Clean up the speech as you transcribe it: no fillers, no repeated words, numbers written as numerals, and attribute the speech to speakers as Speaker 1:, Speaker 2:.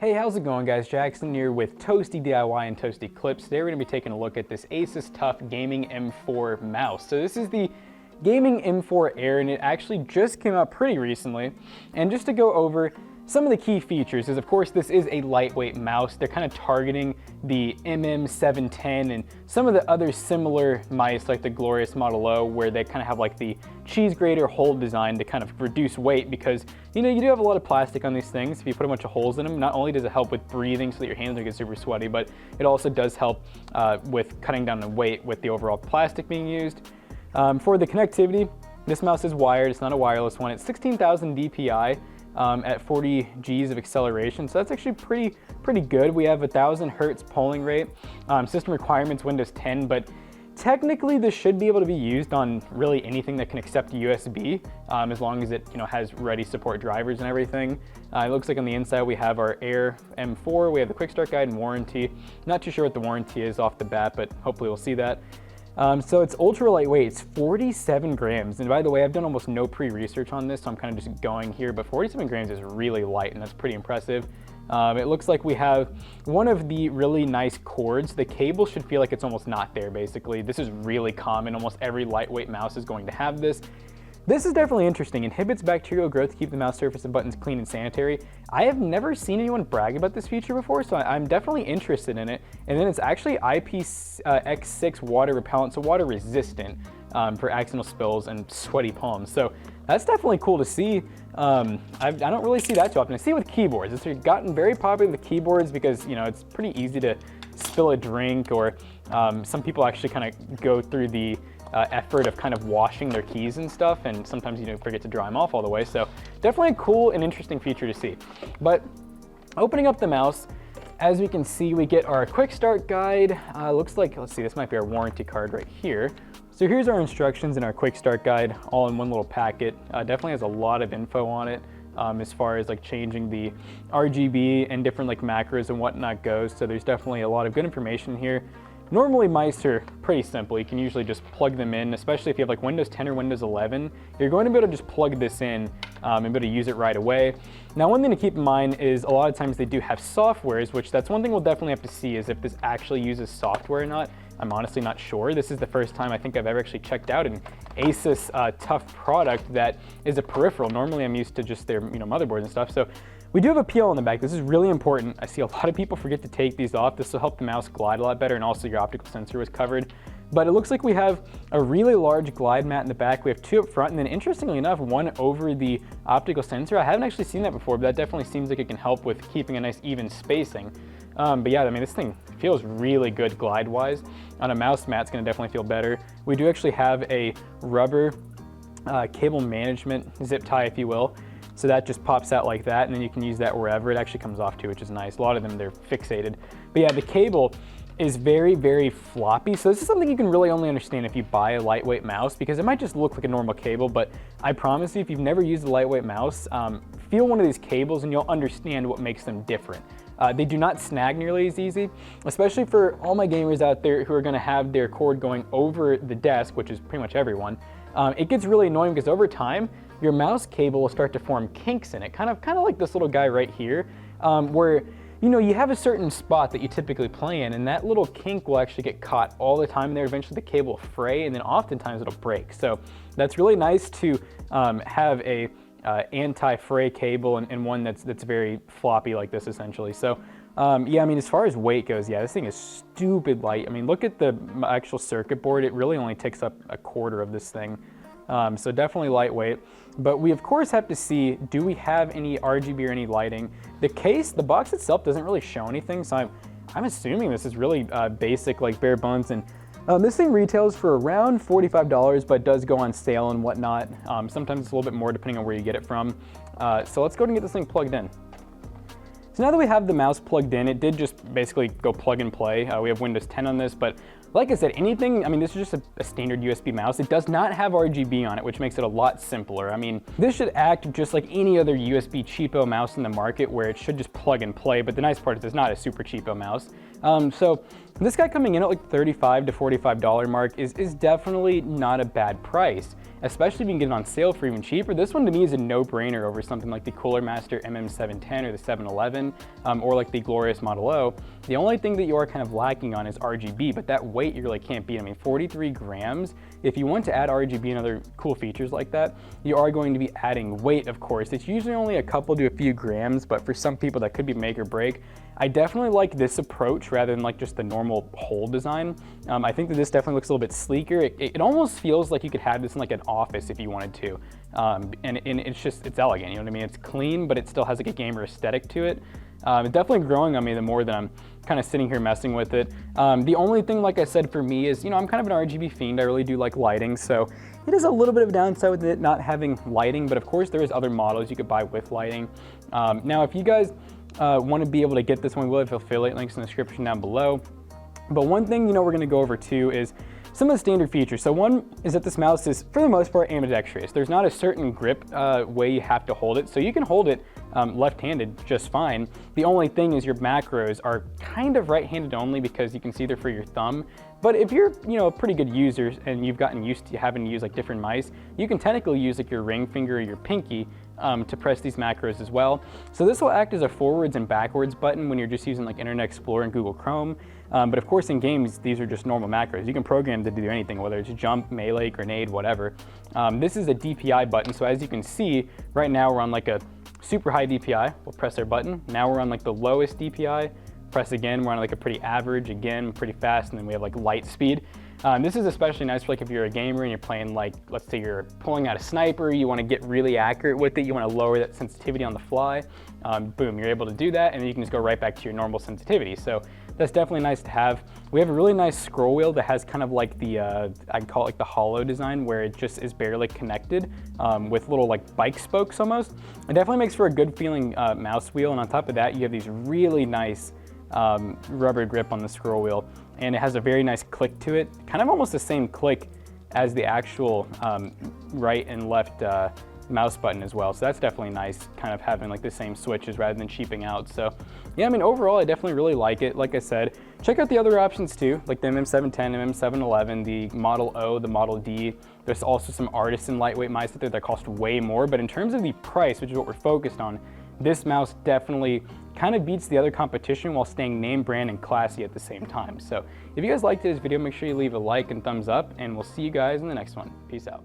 Speaker 1: Hey, how's it going, guys? Jackson here with Toasty DIY and Toasty Clips. Today we're going to be taking a look at this ASUS TUF Gaming M4 mouse. So this is the Gaming M4 Air, and it actually just came out pretty recently. And just to go over some of the key features is, of course, this is a lightweight mouse. They're kind of targeting the MM710 and some of the other similar mice like the Glorious Model O, where they kind of have like the cheese grater hole design to kind of reduce weight, because you know you do have a lot of plastic on these things. If you put a bunch of holes in them, not only does it help with breathing so that your hands don't get super sweaty, but it also does help with cutting down the weight with the overall plastic being used. For the connectivity, this mouse is wired. It's not a wireless one. It's 16,000 DPI. At 40 Gs of acceleration, so that's actually pretty good. We have 1,000 Hertz polling rate. System requirements Windows 10, but technically this should be able to be used on really anything that can accept USB, as long as it has ready support drivers and everything. It looks like on the inside we have our Air M4. We have the quick start guide and warranty. Not too sure what the warranty is off the bat, but hopefully we'll see that. So it's ultra lightweight. It's 47 grams. And by the way, I've done almost no pre-research on this, so I'm kind of just going here, but 47 grams is really light, and that's pretty impressive. It looks like we have one of the really nice cords. The cable should feel like it's almost not there, basically. This is really common. Almost every lightweight mouse is going to have this. This is definitely interesting. Inhibits bacterial growth to keep the mouse surface and buttons clean and sanitary. I have never seen anyone brag about this feature before, so I'm definitely interested in it. And then it's actually IPX6 water repellent, so water resistant for accidental spills and sweaty palms. So that's definitely cool to see. I don't really see that too often. I see it with keyboards. It's gotten very popular with keyboards because it's pretty easy to spill a drink, or some people actually kind of go through the effort of kind of washing their keys and stuff, and sometimes you forget to dry them off all the way. So definitely a cool and interesting feature to see. But opening up the mouse, as we can see, we get our quick start guide. Looks like, let's see, this might be our warranty card right here. So here's our instructions and our quick start guide all in one little packet. Definitely has a lot of info on it as far as like changing the RGB and different like macros and whatnot goes. So there's definitely a lot of good information here. Normally mice are pretty simple. You can usually just plug them in, especially if you have like Windows 10 or Windows 11. You're going to be able to just plug this in and be able to use it right away. Now, one thing to keep in mind is a lot of times they do have softwares, which that's one thing we'll definitely have to see, is if this actually uses software or not. I'm honestly not sure. This is the first time I think I've ever actually checked out an ASUS TUF product that is a peripheral. Normally I'm used to just their motherboards and stuff. So we do have a PL on the back. This is really important. I see a lot of people forget to take these off. This will help the mouse glide a lot better, and also your optical sensor was covered. But it looks like we have a really large glide mat in the back. We have two up front, and then interestingly enough, one over the optical sensor. I haven't actually seen that before, but that definitely seems like it can help with keeping a nice even spacing. But yeah, I mean, this thing feels really good glide-wise. On a mouse mat, it's gonna definitely feel better. We do actually have a rubber cable management zip tie, if you will. So that just pops out like that, and then you can use that wherever. It actually comes off too, which is nice. A lot of them, they're fixated. But yeah, the cable is very, very floppy. So this is something you can really only understand if you buy a lightweight mouse, because it might just look like a normal cable, but I promise you, if you've never used a lightweight mouse, feel one of these cables and you'll understand what makes them different. They do not snag nearly as easy, especially for all my gamers out there who are gonna have their cord going over the desk, which is pretty much everyone. It gets really annoying because over time, your mouse cable will start to form kinks in it, kind of like this little guy right here, where you have a certain spot that you typically play in, and that little kink will actually get caught all the time there. Eventually the cable will fray, and then oftentimes it'll break. So that's really nice to have a anti-fray cable and one that's very floppy like this, essentially. So yeah, I mean, as far as weight goes, yeah, this thing is stupid light. I mean, look at the actual circuit board. It really only takes up a quarter of this thing. So definitely lightweight. But we of course have to see, do we have any RGB or any lighting? The box itself doesn't really show anything, so I'm assuming this is really basic, like bare bones. And this thing retails for around $45, but does go on sale and whatnot. Sometimes it's a little bit more depending on where you get it from. So let's go ahead and get this thing plugged in. So now that we have the mouse plugged in, it did just basically go plug and play. We have Windows 10 on this, but like I said, I mean, this is just a standard USB mouse. It does not have RGB on it, which makes it a lot simpler. I mean, this should act just like any other USB cheapo mouse in the market, where it should just plug and play, but the nice part is it's not a super cheapo mouse. So this guy coming in at like $35 to $45 mark is definitely not a bad price. especially if you can get it on sale for even cheaper. This one to me is a no-brainer over something like the Cooler Master MM710 or the 711, or like the glorious Model O. The only thing that you are kind of lacking on is RGB, but that weight you really can't beat. I mean, 43 grams. If you want to add RGB and other cool features like that, you are going to be adding weight, of course. It's usually only a couple to a few grams, but for some people that could be make or break. I definitely like this approach rather than like just the normal hole design. I think that this definitely looks a little bit sleeker. It almost feels like you could have this in like an office if you wanted to. And it's elegant, you know what I mean? It's clean, but it still has like a gamer aesthetic to it. It's definitely growing on me the more that I'm kind of sitting here messing with it. The only thing, like I said, for me is, you know, I'm kind of an RGB fiend. I really do like lighting, so it is a little bit of a downside with it not having lighting, but of course there is other models you could buy with lighting. Now, if you guys want to be able to get this one, we'll have affiliate links in the description down below. But one thing, you know, we're going to go over too is some of the standard features. So one is that this mouse is, for the most part, ambidextrous. There's not a certain grip way you have to hold it. So you can hold it left-handed just fine. The only thing is your macros are kind of right-handed only because you can see they're for your thumb. But if you're, you know, a pretty good user and you've gotten used to having to use like different mice, you can technically use like your ring finger or your pinky to press these macros as well. So this will act as a forwards and backwards button when you're just using like Internet Explorer and Google Chrome. But of course in games, these are just normal macros. You can program to do anything, whether it's jump, melee, grenade, whatever. This is a DPI button. So as you can see, right now we're on like a super high DPI. We'll press our button. Now we're on like the lowest DPI. Press again, we're on like a pretty average, again, pretty fast, and then we have like light speed. This is especially nice for like if you're a gamer and you're playing like, let's say you're pulling out a sniper, you want to get really accurate with it, you want to lower that sensitivity on the fly, boom, you're able to do that, and then you can just go right back to your normal sensitivity. So that's definitely nice to have. We have a really nice scroll wheel that has kind of like the, I'd call it like the hollow design where it just is barely connected with little like bike spokes almost. It definitely makes for a good feeling mouse wheel, and on top of that, you have these really nice rubber grip on the scroll wheel, and it has a very nice click to it, kind of almost the same click as the actual right and left mouse button as well. So that's definitely nice, kind of having like the same switches rather than cheaping out. So yeah, I mean, overall, I definitely really like it. Like I said, check out the other options too, like the MM710, MM711, the Model O, the Model D. There's also some artisan lightweight mice out there that cost way more, but in terms of the price, which is what we're focused on, this mouse definitely kind of beats the other competition while staying name brand and classy at the same time. So if you guys liked this video, make sure you leave a like and thumbs up, and we'll see you guys in the next one. Peace out.